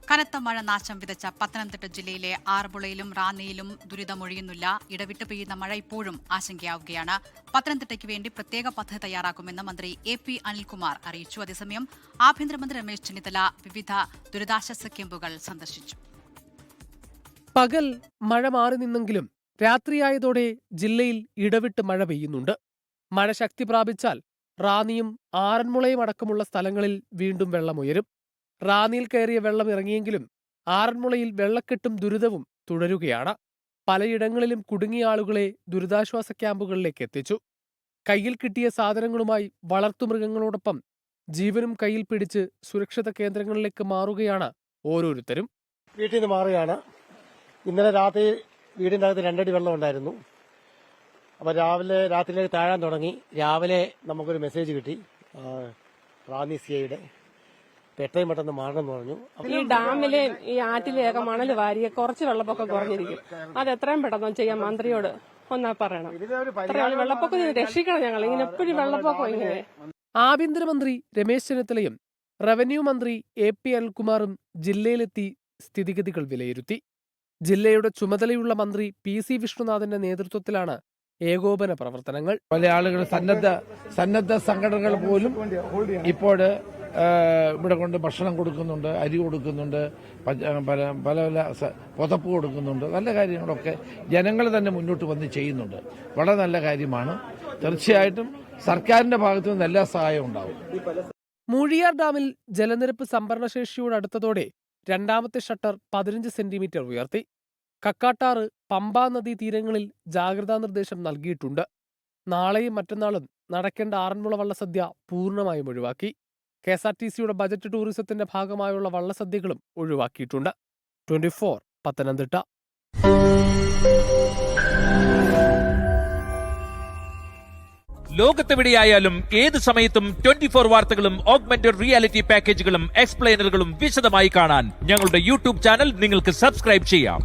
കനത്ത മഴ നാശം വിതച്ച പത്തനംതിട്ട ജില്ലയിലെ ആറന്മുളയിലും റാന്നിയിലും ദുരിതമൊഴിയുന്നില്ല. ഇടവിട്ട് പെയ്യുന്ന മഴ ഇപ്പോഴും ആശങ്കയാവുകയാണ്. പത്തനംതിട്ടയ്ക്ക് വേണ്ടി പ്രത്യേക പദ്ധതി തയ്യാറാക്കുമെന്ന് മന്ത്രി AP അനിൽകുമാർ അറിയിച്ചു. അതേസമയം ആഭ്യന്തരമന്ത്രി രമേശ് ചെന്നിത്തല വിവിധ ദുരിതാശ്വാസ ക്യാമ്പുകൾ സന്ദർശിച്ചു. പകൽ മഴ മാറി നിന്നെങ്കിലും രാത്രിയായതോടെ ജില്ലയിൽ ഇടവിട്ട് മഴ പെയ്യുന്നുണ്ട്. മഴ ശക്തി പ്രാപിച്ചാൽ റാന്നിയും ആറന്മുളയും അടക്കമുള്ള സ്ഥലങ്ങളിൽ വീണ്ടും വെള്ളമുയരും. റാന്നിയിൽ കയറിയ വെള്ളം ഇറങ്ങിയെങ്കിലും ആറന്മുളയിൽ വെള്ളക്കെട്ടും ദുരിതവും തുടരുകയാണ്. പലയിടങ്ങളിലും കുടുങ്ങിയ ആളുകളെ ദുരിതാശ്വാസ ക്യാമ്പുകളിലേക്ക് എത്തിച്ചു. കയ്യിൽ കിട്ടിയ സാധനങ്ങളുമായി വളർത്തുമൃഗങ്ങളോടൊപ്പം ജീവനും കയ്യിൽ പിടിച്ച് സുരക്ഷിത കേന്ദ്രങ്ങളിലേക്ക് മാറുകയാണ് ഓരോരുത്തരും. വീട്ടിൽ നിന്ന് മാറുകയാണ്. ഇന്നലെ രാത്രി വീടിൻ്റെ അകത്ത് 2 അടി വെള്ളം ഉണ്ടായിരുന്നു. അപ്പോൾ രാത്രിയിലേക്ക് താഴാൻ തുടങ്ങി. രാവിലെ നമുക്കൊരു മെസ്സേജ് കിട്ടി റാന്നി CIയുടെ എത്രയും പെട്ടെന്ന് മാറണമെന്ന് പറഞ്ഞു. ഈ ഡാമിലെ ഈ ആറ്റിലെയൊക്കെ മണൽ വാരിയ കുറച്ച് വെള്ളപ്പൊക്കം കുറഞ്ഞിരിക്കും. അത് എത്രയും പെട്ടെന്ന് ചെയ്യാൻ മന്ത്രിയോട് ഒന്നാ പറയണം. വെള്ളപ്പൊക്കം രക്ഷിക്കണം. ഞങ്ങൾ ഇങ്ങനെ എപ്പോഴും വെള്ളപ്പൊക്കം ഇങ്ങനെ. ആഭ്യന്തരമന്ത്രി രമേശ് ചെന്നിത്തലയും റവന്യൂ മന്ത്രി AP അനിൽകുമാറും ജില്ലയിലെത്തി സ്ഥിതിഗതികൾ വിലയിരുത്തി. ജില്ലയുടെ ചുമതലയുള്ള മന്ത്രി PC വിഷ്ണുനാഥന്റെ നേതൃത്വത്തിലാണ് ഏകോപന പ്രവർത്തനങ്ങൾ. പല ആളുകൾ സന്നദ്ധ സംഘടനകൾ പോലും ഇപ്പോൾ ഇവിടെ കൊണ്ട് ഭക്ഷണം കൊടുക്കുന്നുണ്ട്, അരി കൊടുക്കുന്നുണ്ട്, പല പല പുതപ്പ് കൊടുക്കുന്നുണ്ട്. നല്ല കാര്യങ്ങളൊക്കെ ജനങ്ങൾ തന്നെ മുന്നോട്ട് വന്ന് ചെയ്യുന്നുണ്ട്. വളരെ നല്ല കാര്യമാണ്. തീർച്ചയായിട്ടും സർക്കാരിന്റെ ഭാഗത്തു നിന്ന് എല്ലാ സഹായവും ഉണ്ടാവും. മൂഴിയാർ ഡാമിൽ ജലനിരപ്പ് സംഭരണശേഷിയോട് അടുത്തതോടെ രണ്ടാമത്തെ ഷട്ടർ 15 സെന്റിമീറ്റർ ഉയർത്തി. കക്കാട്ടാറ്, പമ്പാ നദീ തീരങ്ങളിൽ ജാഗ്രതാ നിർദ്ദേശം നൽകിയിട്ടുണ്ട്. നാളെയും മറ്റന്നാളും നടക്കേണ്ട ആറന്മുള വള്ളസദ്യ പൂർണ്ണമായും ഒഴിവാക്കി. KSRTCയുടെ ബജറ്റ് ടൂറിസത്തിന്റെ ഭാഗമായുള്ള വള്ളസദ്യകളും ഒഴിവാക്കിയിട്ടുണ്ട്. 24 പത്തനംതിട്ട. ലോകത്തെവിടെയായാലും ഏത് സമയത്തും 24 വാർത്തകളും ഓഗ്മെന്റഡ് റിയാലിറ്റി പാക്കേജുകളും എക്സ്പ്ലെയിനറുകളും വിശദമായി കാണാൻ ഞങ്ങളുടെ YouTube ചാനൽ നിങ്ങൾക്ക് സബ്സ്ക്രൈബ് ചെയ്യാം.